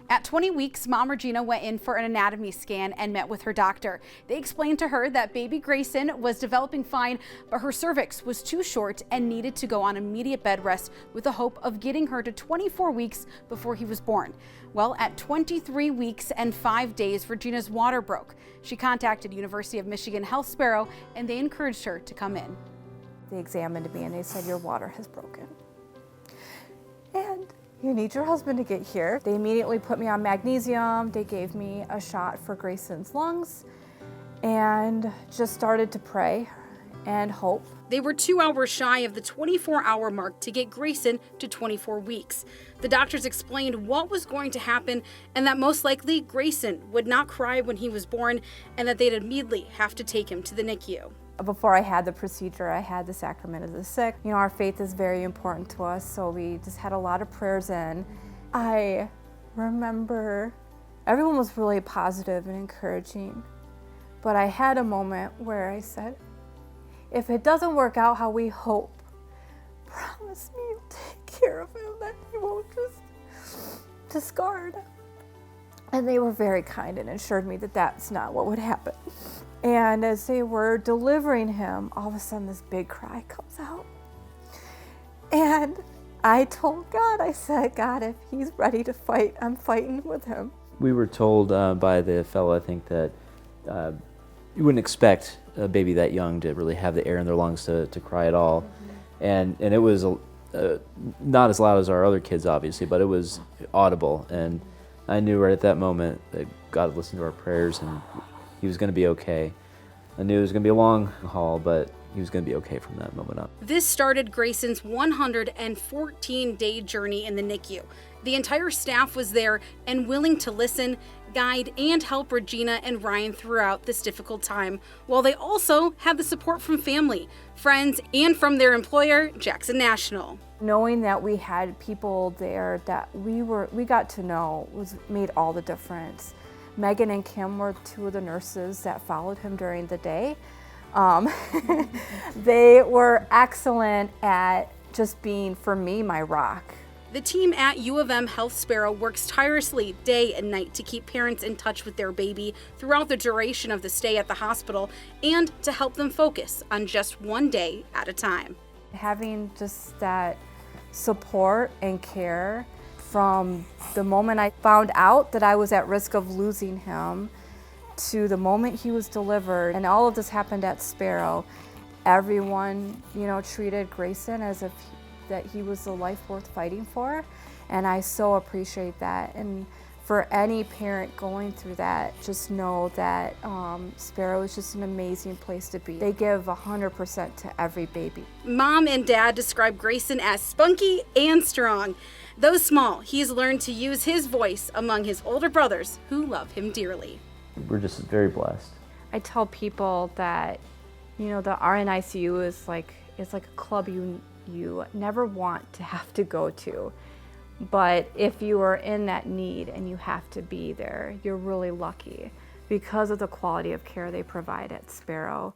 At 20 weeks, Mom Regina went in for an anatomy scan and met with her doctor. They explained to her that baby Greyson was developing fine, but her cervix was too short and needed to go on immediate bed rest with the hope of getting her to 24 weeks before he was born. Well, at 23 weeks and 5 days, Regina's water broke. She contacted University of Michigan Health Sparrow and they encouraged her to come in. They examined me and they said, "Your water has broken. And you need your husband to get here." They immediately put me on magnesium. They gave me a shot for Greyson's lungs and just started to pray and hope. They were 2 hours shy of the 24-hour mark to get Greyson to 24 weeks. The doctors explained what was going to happen and that most likely Greyson would not cry when he was born and that they'd immediately have to take him to the NICU. Before I had the procedure, I had the sacrament of the sick. You know, our faith is very important to us, so we just had a lot of prayers in. I remember everyone was really positive and encouraging, but I had a moment where I said, if it doesn't work out how we hope, promise me you'll take care of him, that he won't just discard. And they were very kind and assured me that that's not what would happen. And as they were delivering him, all of a sudden this big cry comes out. And I told God, I said, "God, if he's ready to fight, I'm fighting with him." We were told by the fellow, I think, that you wouldn't expect a baby that young to really have the air in their lungs to cry at all. And it was not as loud as our other kids, obviously, but it was audible. And I knew right at that moment that God had listened to our prayers and he was going to be okay. I knew it was going to be a long haul, but he was going to be okay from that moment on. This started Greyson's 114-day journey in the NICU. The entire staff was there and willing to listen, guide, and help Regina and Ryan throughout this difficult time, while they also had the support from family, friends, and from their employer, Jackson National. Knowing that we had people there that we got to know made all the difference. Megan and Kim were two of the nurses that followed him during the day. They were excellent at just being, for me, my rock. The team at U of M Health Sparrow works tirelessly day and night to keep parents in touch with their baby throughout the duration of the stay at the hospital and to help them focus on just one day at a time. Having just that support and care from the moment I found out that I was at risk of losing him to the moment he was delivered, and all of this happened at Sparrow, everyone, treated Greyson as if that he was a life worth fighting for, and I so appreciate that. And for any parent going through that, just know that Sparrow is just an amazing place to be. They give 100% to every baby. Mom and Dad describe Greyson as spunky and strong. Though small, he's learned to use his voice among his older brothers who love him dearly. We're just very blessed. I tell people that, the RNICU is like a club you never want to have to go to. But if you are in that need and you have to be there, you're really lucky because of the quality of care they provide at Sparrow.